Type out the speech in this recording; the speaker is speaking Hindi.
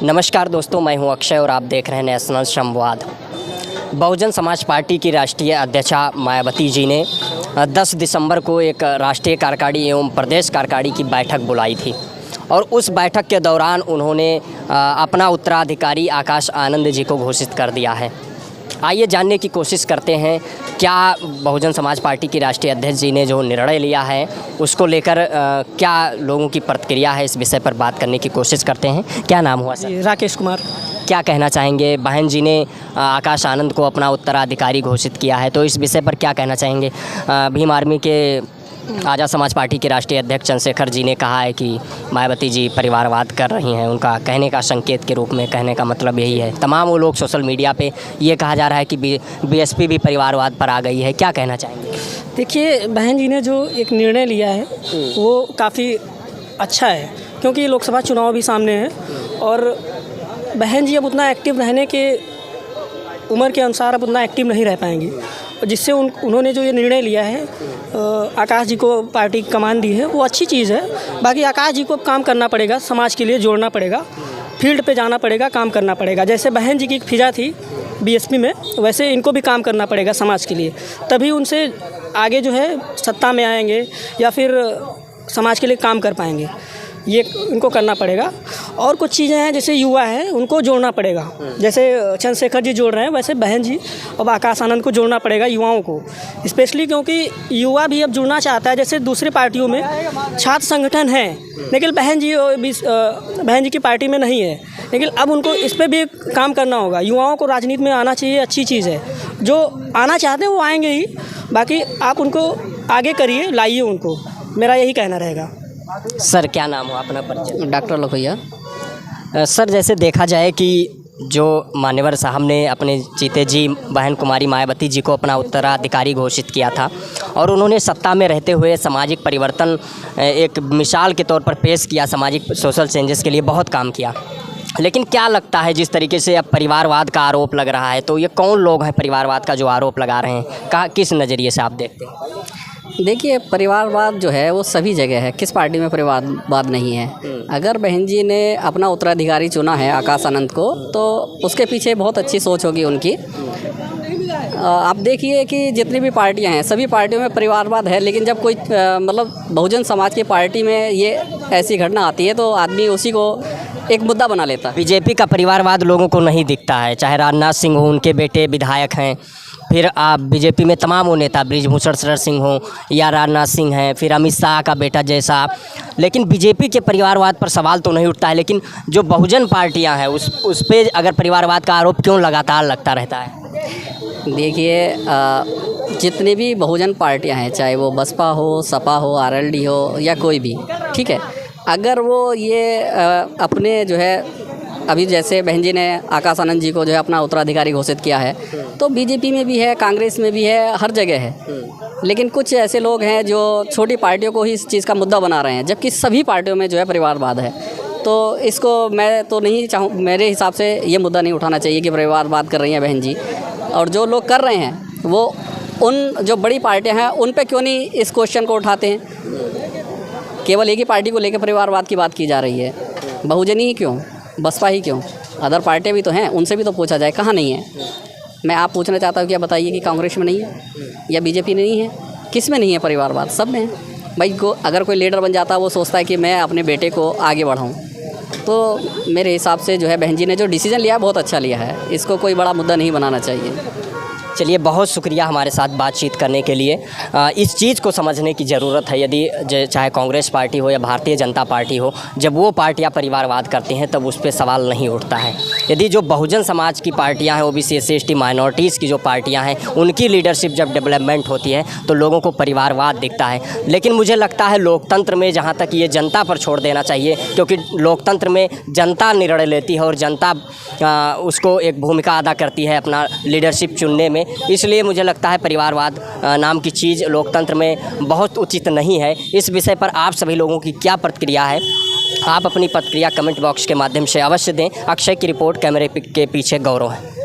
नमस्कार दोस्तों, मैं हूं अक्षय और आप देख रहे हैं नेशनल संवाद। बहुजन समाज पार्टी की राष्ट्रीय अध्यक्षा मायावती जी ने 10 दिसंबर को एक राष्ट्रीय कार्यकारिणी एवं प्रदेश कार्यकारिणी की बैठक बुलाई थी और उस बैठक के दौरान उन्होंने अपना उत्तराधिकारी आकाश आनंद जी को घोषित कर दिया है। आइए जानने की कोशिश करते हैं क्या बहुजन समाज पार्टी की राष्ट्रीय अध्यक्ष जी ने जो निर्णय लिया है उसको लेकर क्या लोगों की प्रतिक्रिया है, इस विषय पर बात करने की कोशिश करते हैं। क्या नाम हुआ सर? राकेश कुमार। क्या कहना चाहेंगे? बहन जी ने आकाश आनंद को अपना उत्तराधिकारी घोषित किया है, तो इस विषय पर क्या कहना चाहेंगे? भीम आर्मी के आज़ाद समाज पार्टी के राष्ट्रीय अध्यक्ष चंद्रशेखर जी ने कहा है कि मायावती जी परिवारवाद कर रही हैं। उनका कहने का संकेत के रूप में कहने का मतलब यही है। तमाम वो लोग सोशल मीडिया पे ये कहा जा रहा है कि बीएसपी भी परिवारवाद पर आ गई है। क्या कहना चाहेंगे? देखिए, बहन जी ने जो एक निर्णय लिया है वो काफ़ी अच्छा है, क्योंकि लोकसभा चुनाव भी सामने है और बहन जी अब उतना एक्टिव रहने के उम्र के अनुसार अब उतना एक्टिव नहीं रह पाएंगी, जिससे उन्होंने जो ये निर्णय लिया है, आकाश जी को पार्टी की कमान दी है, वो अच्छी चीज़ है। बाकी आकाश जी को अब काम करना पड़ेगा, समाज के लिए जोड़ना पड़ेगा, फील्ड पे जाना पड़ेगा, काम करना पड़ेगा। जैसे बहन जी की एक फिजा थी बीएसपी में, वैसे इनको भी काम करना पड़ेगा समाज के लिए, तभी उनसे आगे जो है सत्ता में आएंगे या फिर समाज के लिए काम कर पाएंगे। ये इनको करना पड़ेगा। और कुछ चीज़ें हैं जैसे युवा हैं, उनको जोड़ना पड़ेगा। जैसे चंद्रशेखर जी जोड़ रहे हैं, वैसे बहन जी और आकाश आनंद को जोड़ना पड़ेगा, युवाओं को स्पेशली, क्योंकि युवा भी अब जुड़ना चाहता है। जैसे दूसरी पार्टियों में छात्र संगठन है, लेकिन बहन जी की पार्टी में नहीं है, लेकिन अब उनको इस पर भी काम करना होगा। युवाओं को राजनीति में आना चाहिए, अच्छी चीज़ है। जो आना चाहते हैं वो आएंगे ही, बाकी आप उनको आगे करिए, लाइए उनको, मेरा यही कहना रहेगा। सर क्या नाम हो अपना परिचय? डॉक्टर लखोइया। सर जैसे देखा जाए कि जो मान्यवर साहब ने अपने जीते जी बहन कुमारी मायावती जी को अपना उत्तराधिकारी घोषित किया था और उन्होंने सत्ता में रहते हुए सामाजिक परिवर्तन एक मिसाल के तौर पर पेश किया, सामाजिक सोशल चेंजेस के लिए बहुत काम किया। लेकिन क्या लगता है जिस तरीके से अब परिवारवाद का आरोप लग रहा है, तो ये कौन लोग हैं परिवारवाद का जो आरोप लगा रहे हैं? किस नज़रिए से आप देखते हैं? देखिए, परिवारवाद जो है वो सभी जगह है, किस पार्टी में परिवारवाद नहीं है। अगर बहन जी ने अपना उत्तराधिकारी चुना है आकाश आनंद को, तो उसके पीछे बहुत अच्छी सोच होगी उनकी। आप देखिए कि जितनी भी पार्टियां हैं, सभी पार्टियों में परिवारवाद है, लेकिन जब कोई मतलब बहुजन समाज की पार्टी में ये ऐसी घटना आती है तो आदमी उसी को एक मुद्दा बना लेता है। बीजेपी का परिवारवाद लोगों को नहीं दिखता है, चाहे राजनाथ सिंह हो, उनके बेटे विधायक हैं, फिर आप बीजेपी में तमाम वो नेता ब्रिजभूषण शरण सिंह हो या राजनाथ सिंह हैं, फिर अमित शाह का बेटा जैसा, लेकिन बीजेपी के परिवारवाद पर सवाल तो नहीं उठता है। लेकिन जो बहुजन पार्टियां हैं उस पे अगर परिवारवाद का आरोप क्यों लगातार लगता रहता है? देखिए, जितनी भी बहुजन पार्टियां हैं, चाहे वो बसपा हो, सपा हो, आरएलडी हो या कोई भी, ठीक है, अगर वो ये अपने जो है अभी जैसे बहन जी ने आकाश आनंद जी को जो है अपना उत्तराधिकारी घोषित किया है, तो बीजेपी में भी है, कांग्रेस में भी है, हर जगह है। लेकिन कुछ ऐसे लोग हैं जो छोटी पार्टियों को ही इस चीज़ का मुद्दा बना रहे हैं, जबकि सभी पार्टियों में जो है परिवारवाद है। तो इसको मैं तो नहीं चाहूँ, मेरे हिसाब से ये मुद्दा नहीं उठाना चाहिए कि परिवारवाद कर रही हैं बहन जी। और जो लोग कर रहे हैं वो उन जो बड़ी पार्टियाँ हैं उन पे क्यों नहीं इस क्वेश्चन को उठाते हैं? केवल एक ही पार्टी को लेकर परिवारवाद की बात की जा रही है। बहुजन ही क्यों, बसपा ही क्यों, अदर पार्टियाँ भी तो हैं, उनसे भी तो पूछा जाए कहाँ नहीं है। मैं आप पूछना चाहता हूँ कि आप बताइए कि कांग्रेस में नहीं है या बीजेपी में नहीं है, किस में नहीं है परिवारवाद? सब में है भाई। अगर कोई लीडर बन जाता है वो सोचता है कि मैं अपने बेटे को आगे बढ़ाऊँ, तो मेरे हिसाब से जो है बहन जी ने जो डिसीजन लिया है बहुत अच्छा लिया है, इसको कोई बड़ा मुद्दा नहीं बनाना चाहिए। चलिए, बहुत शुक्रिया हमारे साथ बातचीत करने के लिए। इस चीज़ को समझने की ज़रूरत है, यदि चाहे कांग्रेस पार्टी हो या भारतीय जनता पार्टी हो, जब वो पार्टियां परिवारवाद करती हैं तब उस पर सवाल नहीं उठता है। यदि जो बहुजन समाज की पार्टियां हैं, ओबीसी SC ST माइनॉरिटीज़ की जो पार्टियां हैं, उनकी लीडरशिप जब डेवलपमेंट होती है तो लोगों को परिवारवाद दिखता है। लेकिन मुझे लगता है लोकतंत्र में जहाँ तक ये जनता पर छोड़ देना चाहिए, क्योंकि लोकतंत्र में जनता निर्णय लेती है और जनता उसको एक भूमिका अदा करती है अपना लीडरशिप चुनने में। इसलिए मुझे लगता है परिवारवाद नाम की चीज़ लोकतंत्र में बहुत उचित नहीं है। इस विषय पर आप सभी लोगों की क्या प्रतिक्रिया है? आप अपनी प्रतिक्रिया कमेंट बॉक्स के माध्यम से अवश्य दें। अक्षय की रिपोर्ट, कैमरे के पीछे गौरव है।